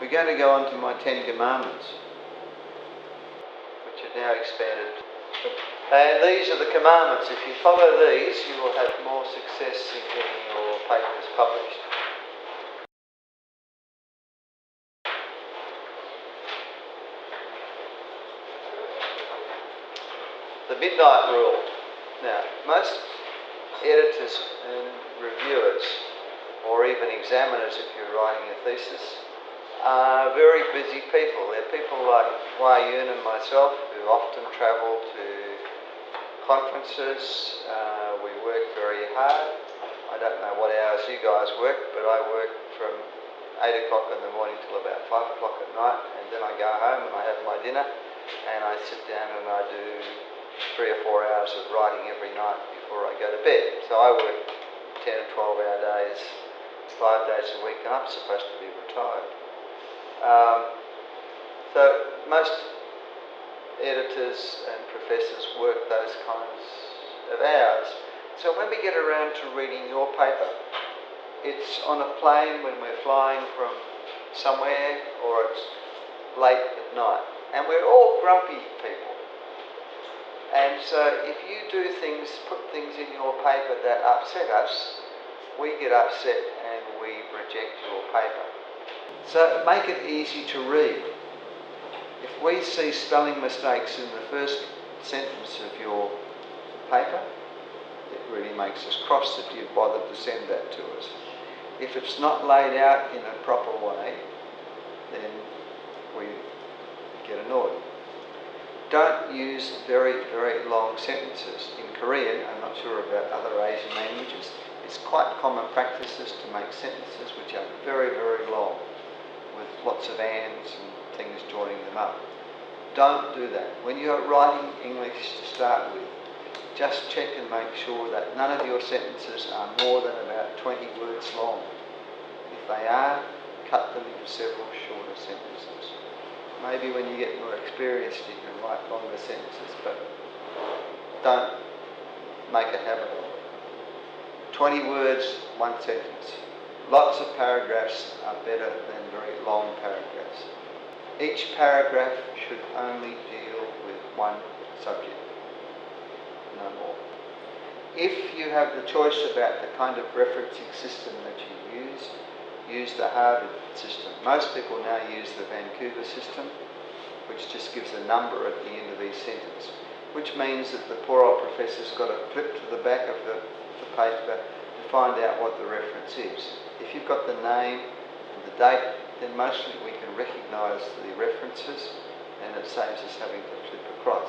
We're going to go on to my 10 Commandments, which are now expanded. And these are the commandments. If you follow these, you will have more success in getting your papers published. The midnight rule. Now, most editors and reviewers, or even examiners if you're writing a thesis, are very busy people. They're people like Wayun and myself who often travel to conferences. We work very hard. I don't know what hours you guys work, but I work from 8 o'clock in the morning till about 5 o'clock at night, and then I go home and I have my dinner and I sit down and I do 3 or 4 hours of writing every night before I go to bed. So I work 10 and 12 hour days, 5 days a week, and I'm supposed to be retired. So most editors and professors work those kinds of hours. So when we get around to reading your paper, it's on a plane when we're flying from somewhere, or it's late at night. And we're all grumpy people. And so if you do things, put things in your paper that upset us, we get upset and we reject your paper. So make it easy to read. If we see spelling mistakes in the first sentence of your paper, it really makes us cross that you've bothered to send that to us. If it's not laid out in a proper way, then we get annoyed. Don't use very, very long sentences. In Korean, I'm not sure about other Asian languages, it's quite common practices to make sentences which are very, very long, with lots of ands and things joining them up. Don't do that. When you're writing English to start with, just check and make sure that none of your sentences are more than about 20 words long. If they are, cut them into several shorter sentences. Maybe when you get more experienced you can write longer sentences, but don't make a habit of it. 20 words, one sentence. Lots of paragraphs are better than very long paragraphs. Each paragraph should only deal with one subject, no more. If you have the choice about the kind of referencing system that you use the Harvard system. Most people now use the Vancouver system, which just gives a number at the end of each sentence, which means that the poor old professor's got to flip to the back of the paper to find out what the reference is. If you've got the name and the date, then mostly we can recognise the references and it saves us having to flip across.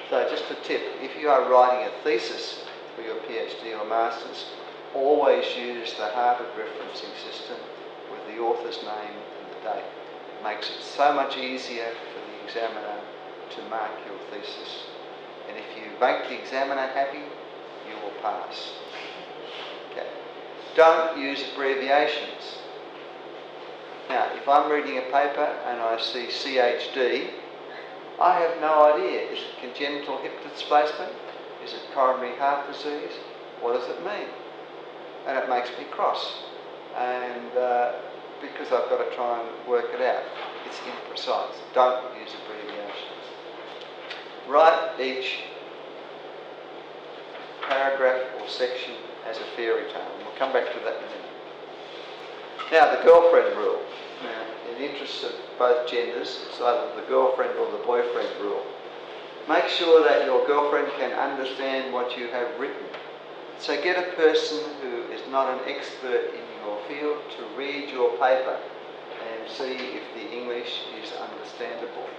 So just a tip, if you are writing a thesis for your PhD or Masters, always use the Harvard referencing system with the author's name and the date. It makes it so much easier for the examiner to mark your thesis. And if you make the examiner happy, you will pass. Okay. Don't use abbreviations. Now, if I'm reading a paper and I see CHD, I have no idea. Is it congenital hip displacement? Is it coronary heart disease? What does it mean? And it makes me cross. And because I've got to try and work it out. It's imprecise. Don't use abbreviations. Write each paragraph or section as a fairy tale. And we'll come back to that in a minute. Now, the girlfriend rule. Now, in the interests of both genders, it's either the girlfriend or the boyfriend rule. Make sure that your girlfriend can understand what you have written. So get a person who is not an expert in your field to read your paper and see if the English is understandable.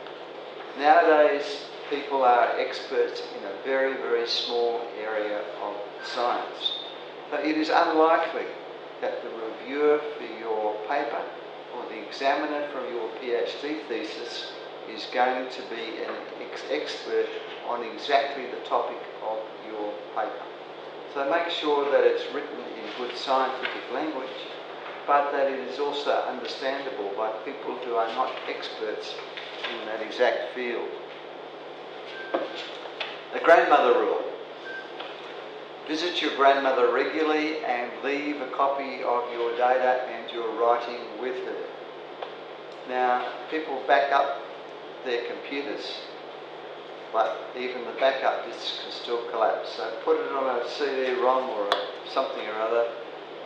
Nowadays, people are experts in a very, very small area of science. So it is unlikely that the reviewer for your paper or the examiner from your PhD thesis is going to be an expert on exactly the topic of your paper. So make sure that it's written in good scientific language, but that it is also understandable by people who are not experts in that exact field. The grandmother rule. Visit your grandmother regularly and leave a copy of your data and your writing with her. Now, people back up their computers, but even the backup disks can still collapse. So put it on a CD-ROM or something or other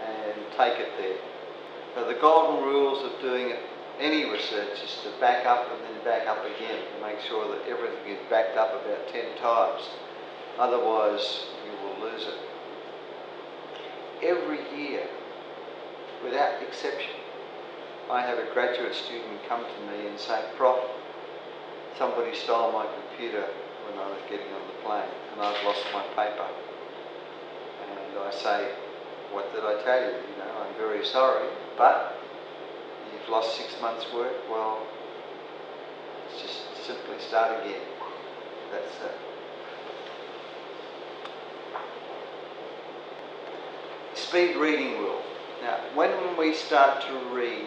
and take it there. So the golden rules of doing any research is to back up and then back up again to make sure that everything is backed up about 10 times. Otherwise, you will lose it. Every year, without exception, I have a graduate student come to me and say, Prof, somebody stole my computer when I was getting on the plane and I've lost my paper. And I say, what did I tell you? You know, I'm very sorry, but you've lost 6 months' work. Well, let's just simply start again. That's it. Speed reading rule. Now, when we start to read,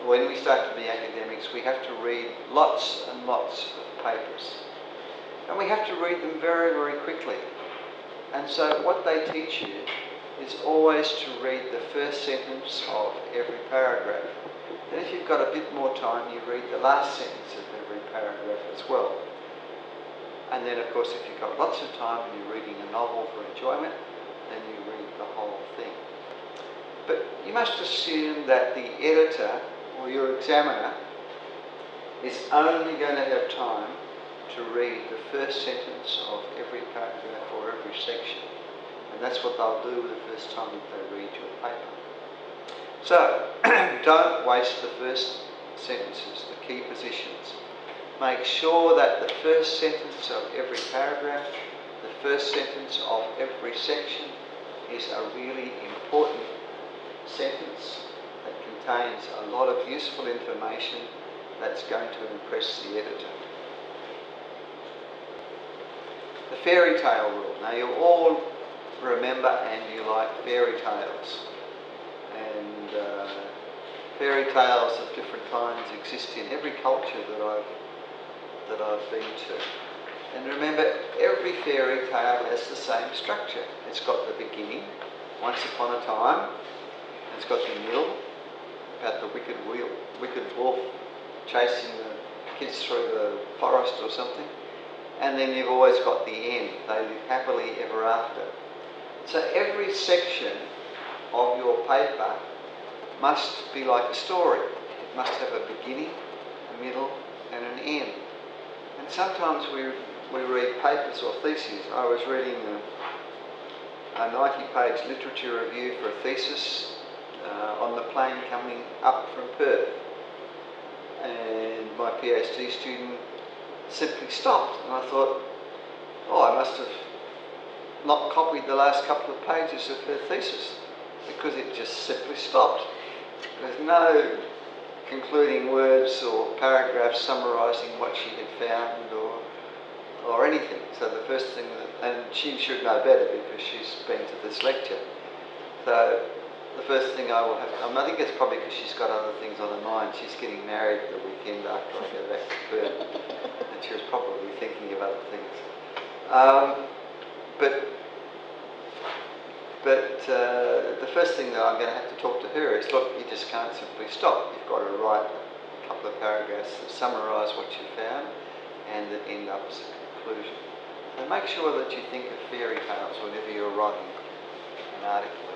when we start to be academics, we have to read lots and lots of papers. And we have to read them very, very quickly. And so what they teach you is always to read the first sentence of every paragraph. And if you've got a bit more time, you read the last sentence of every paragraph as well. And then, of course, if you've got lots of time and you're reading a novel for enjoyment, then you read the whole thing. But you must assume that the editor or your examiner is only going to have time to read the first sentence of every paragraph or every section. And that's what they'll do the first time that they read your paper. So, don't waste the first sentences, the key positions. Make sure that the first sentence of every paragraph, the first sentence of every section is a really important sentence that contains a lot of useful information that's going to impress the editor. The fairytale rule. Now, you all remember and you like fairy tales. And fairy tales of different kinds exist in every culture that I've been to. And remember, every fairy tale has the same structure. It's got the beginning, once upon a time. It's got the middle, about the wicked wolf chasing the kids through the forest or something. And then you've always got the end. They live happily ever after. So every section of your paper must be like a story. It must have a beginning, a middle, and an end. And sometimes we read papers or theses. I was reading a 90-page literature review for a thesis on the plane coming up from Perth. And my PhD student simply stopped. And I thought, oh, I must have not copied the last couple of pages of her thesis, because it just simply stopped. There's no concluding words or paragraphs summarising what she had found or anything. So the first thing, and she should know better because she's been to this lecture. So the first thing I will have, I think it's probably because she's got other things on her mind. She's getting married the weekend after I go back to Perth, and she was probably thinking of other things. But the first thing that I'm going to have to talk to her is, look, you just can't simply stop. You've got to write a couple of paragraphs that summarise what you found and that end up as a conclusion. So make sure that you think of fairy tales whenever you're writing an article.